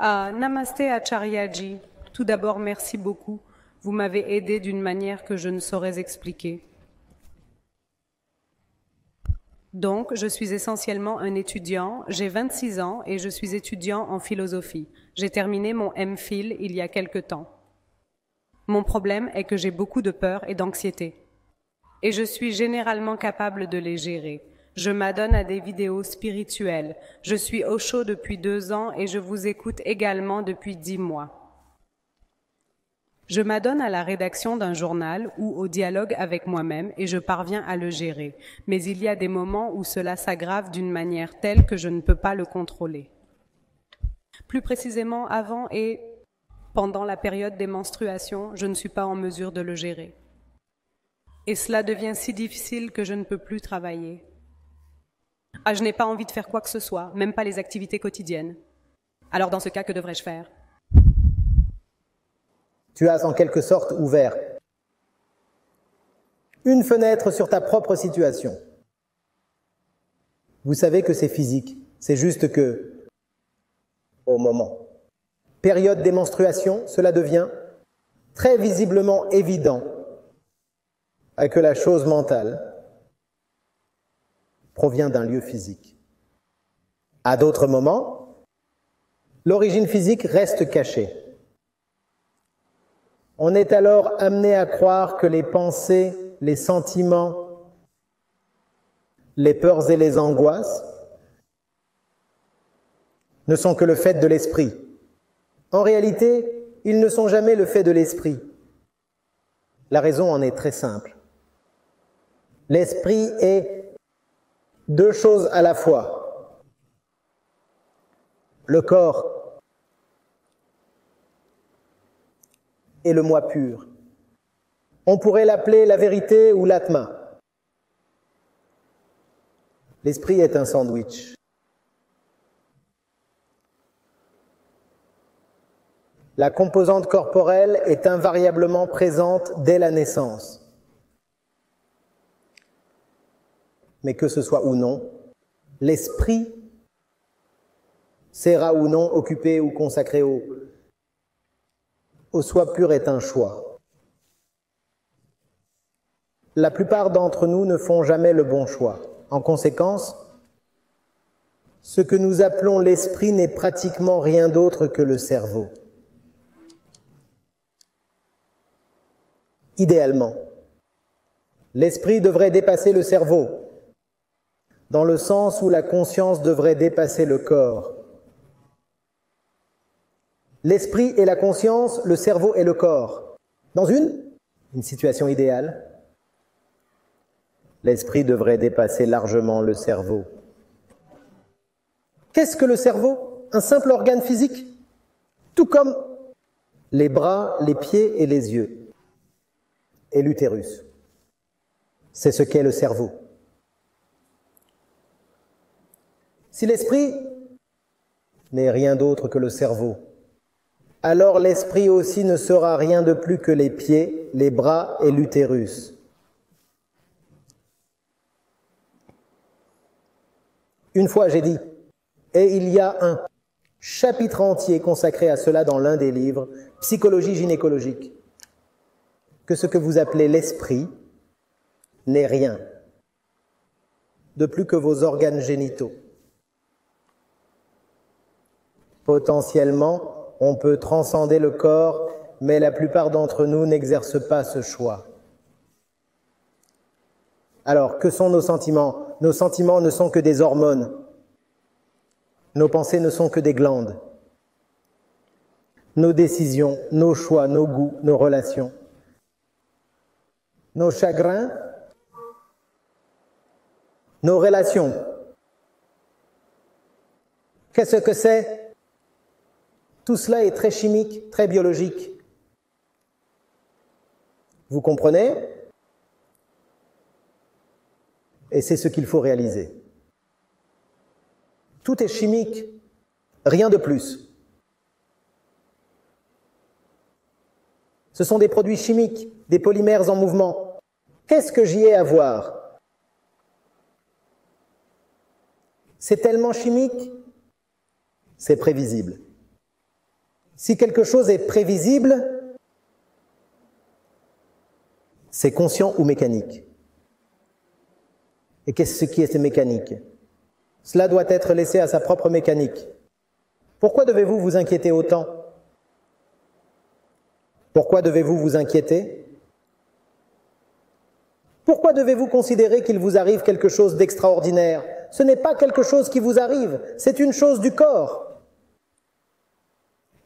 Namaste Acharyaji. Tout d'abord, merci beaucoup. Vous m'avez aidé d'une manière que je ne saurais expliquer. Donc, je suis essentiellement un étudiant, j'ai 26 ans et je suis étudiant en philosophie. J'ai terminé mon MPhil il y a quelque temps. Mon problème est que j'ai beaucoup de peur et d'anxiété. Et je suis généralement capable de les gérer. Je m'adonne à des vidéos spirituelles. Je suis Osho depuis 2 ans et je vous écoute également depuis 10 mois. Je m'adonne à la rédaction d'un journal ou au dialogue avec moi-même et je parviens à le gérer. Mais il y a des moments où cela s'aggrave d'une manière telle que je ne peux pas le contrôler. Plus précisément, avant et pendant la période des menstruations, je ne suis pas en mesure de le gérer. Et cela devient si difficile que je ne peux plus travailler. Je n'ai pas envie de faire quoi que ce soit, même pas les activités quotidiennes. Alors dans ce cas, que devrais-je faire ? Tu as en quelque sorte ouvert une fenêtre sur ta propre situation. Vous savez que c'est physique, c'est juste que, au moment, période des menstruations, cela devient très visiblement évident que la chose mentale provient d'un lieu physique. À d'autres moments, l'origine physique reste cachée. On est alors amené à croire que les pensées, les sentiments, les peurs et les angoisses ne sont que le fait de l'esprit. En réalité, ils ne sont jamais le fait de l'esprit. La raison en est très simple. L'esprit est 2 choses à la fois. Le corps et le moi pur. On pourrait l'appeler la vérité ou l'atma. L'esprit est un sandwich. La composante corporelle est invariablement présente dès la naissance. Mais que ce soit ou non, l'esprit sera ou non occupé ou consacré au soi pur est un choix. La plupart d'entre nous ne font jamais le bon choix. En conséquence, ce que nous appelons l'esprit n'est pratiquement rien d'autre que le cerveau. Idéalement, l'esprit devrait dépasser le cerveau, dans le sens où la conscience devrait dépasser le corps. L'esprit et la conscience, le cerveau et le corps. Dans une situation idéale, l'esprit devrait dépasser largement le cerveau. Qu'est-ce que le cerveau ? Un simple organe physique, tout comme les bras, les pieds et les yeux. Et l'utérus. C'est ce qu'est le cerveau. Si l'esprit n'est rien d'autre que le cerveau, alors l'esprit aussi ne sera rien de plus que les pieds, les bras et l'utérus. Une fois j'ai dit, et il y a un chapitre entier consacré à cela dans l'un des livres, Psychologie gynécologique, que ce que vous appelez l'esprit n'est rien de plus que vos organes génitaux. Potentiellement, on peut transcender le corps, mais la plupart d'entre nous n'exercent pas ce choix. Alors, que sont nos sentiments ? Nos sentiments ne sont que des hormones. Nos pensées ne sont que des glandes. Nos décisions, nos choix, nos goûts, nos relations. Nos chagrins, nos relations. Qu'est-ce que c'est ? Tout cela est très chimique, très biologique. Vous comprenez ? Et c'est ce qu'il faut réaliser. Tout est chimique, rien de plus. Ce sont des produits chimiques, des polymères en mouvement. Qu'est-ce que j'y ai à voir ? C'est tellement chimique, c'est prévisible. Si quelque chose est prévisible, c'est conscient ou mécanique. Et qu'est-ce qui est mécanique? Cela doit être laissé à sa propre mécanique. Pourquoi devez-vous vous inquiéter autant? Pourquoi devez-vous vous inquiéter? Pourquoi devez-vous considérer qu'il vous arrive quelque chose d'extraordinaire? Ce n'est pas quelque chose qui vous arrive, c'est une chose du corps.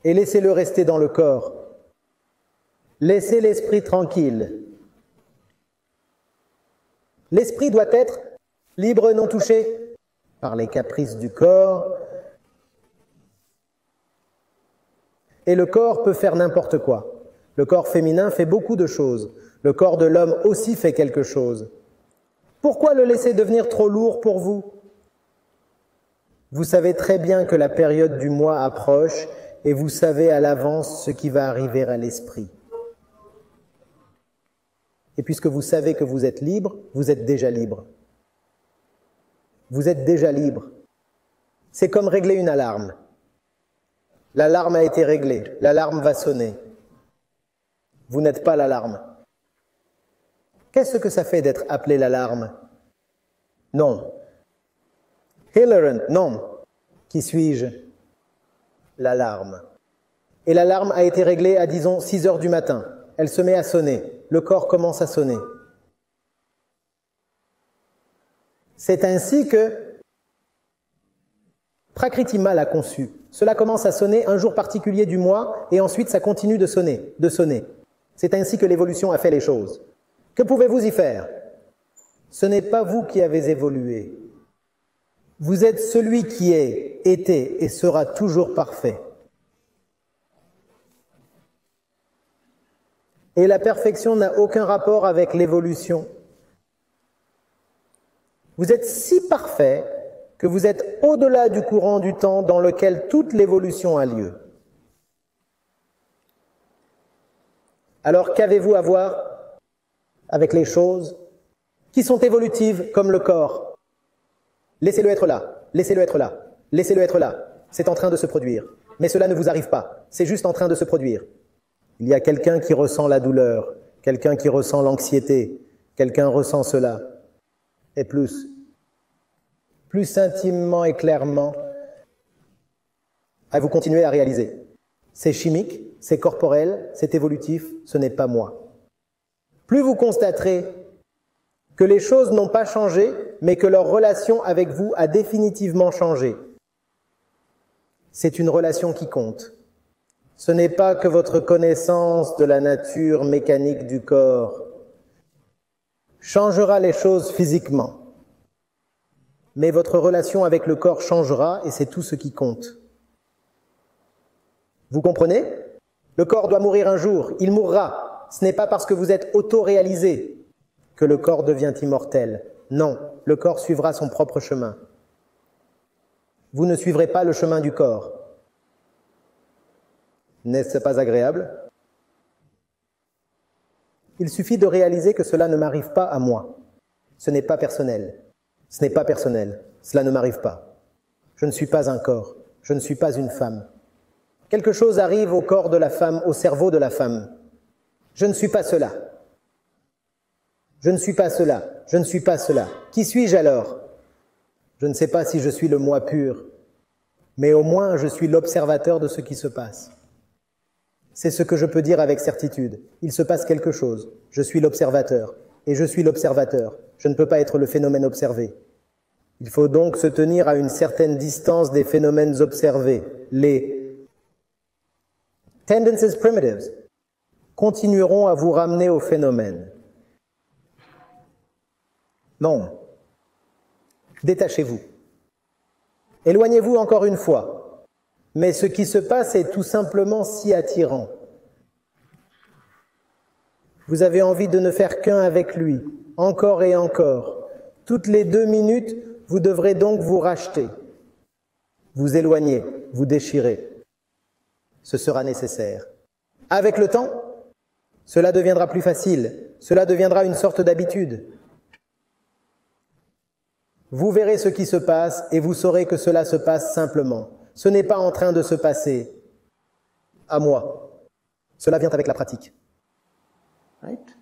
Et laissez-le rester dans le corps. Laissez l'esprit tranquille. L'esprit doit être libre et non touché par les caprices du corps. Et le corps peut faire n'importe quoi. Le corps féminin fait beaucoup de choses. Le corps de l'homme aussi fait quelque chose. Pourquoi le laisser devenir trop lourd pour vous? Vous savez très bien que la période du mois approche et vous savez à l'avance ce qui va arriver à l'esprit. Et puisque vous savez que vous êtes libre, vous êtes déjà libre. Vous êtes déjà libre. C'est comme régler une alarme. L'alarme a été réglée, l'alarme va sonner. Vous n'êtes pas l'alarme. Qu'est-ce que ça fait d'être appelé l'alarme? Non. Hilariant, non. Qui suis-je? L'alarme. Et l'alarme a été réglée à, disons, 6 heures du matin. Elle se met à sonner. Le corps commence à sonner. C'est ainsi que Prakritima l'a conçu. Cela commence à sonner un jour particulier du mois et ensuite ça continue de sonner. C'est ainsi que l'évolution a fait les choses. Que pouvez-vous y faire? Ce n'est pas vous qui avez évolué. Vous êtes celui qui est, était et sera toujours parfait. Et la perfection n'a aucun rapport avec l'évolution. Vous êtes si parfait que vous êtes au-delà du courant du temps dans lequel toute l'évolution a lieu. Alors qu'avez-vous à voir avec les choses qui sont évolutives comme le corps? Laissez-le être là, laissez-le être là, laissez-le être là. C'est en train de se produire. Mais cela ne vous arrive pas, c'est juste en train de se produire. Il y a quelqu'un qui ressent la douleur, quelqu'un qui ressent l'anxiété, quelqu'un ressent cela. Et plus intimement et clairement, vous continuez à réaliser. C'est chimique, c'est corporel, c'est évolutif, ce n'est pas moi. Plus vous constaterez que les choses n'ont pas changé, mais que leur relation avec vous a définitivement changé. C'est une relation qui compte. Ce n'est pas que votre connaissance de la nature mécanique du corps changera les choses physiquement. Mais votre relation avec le corps changera et c'est tout ce qui compte. Vous comprenez? Le corps doit mourir un jour, il mourra. Ce n'est pas parce que vous êtes auto-réalisé que le corps devient immortel. Non, le corps suivra son propre chemin. Vous ne suivrez pas le chemin du corps. N'est-ce pas agréable? Il suffit de réaliser que cela ne m'arrive pas à moi. Ce n'est pas personnel. Ce n'est pas personnel. Cela ne m'arrive pas. Je ne suis pas un corps. Je ne suis pas une femme. Quelque chose arrive au corps de la femme, au cerveau de la femme. Je ne suis pas cela. Je ne suis pas cela. Je ne suis pas cela. Qui suis-je alors? Je ne sais pas si je suis le moi pur, mais au moins je suis l'observateur de ce qui se passe. C'est ce que je peux dire avec certitude. Il se passe quelque chose. Je suis l'observateur. Et je suis l'observateur. Je ne peux pas être le phénomène observé. Il faut donc se tenir à une certaine distance des phénomènes observés. Les tendencies primitives continueront à vous ramener au phénomène. Non. Détachez-vous. Éloignez-vous encore une fois. Mais ce qui se passe est tout simplement si attirant. Vous avez envie de ne faire qu'un avec lui, encore et encore. Toutes les 2 minutes, vous devrez donc vous racheter, vous éloigner, vous déchirer. Ce sera nécessaire. Avec le temps, cela deviendra plus facile, cela deviendra une sorte d'habitude. Vous verrez ce qui se passe et vous saurez que cela se passe simplement. Ce n'est pas en train de se passer. à moi. Cela vient avec la pratique. Right?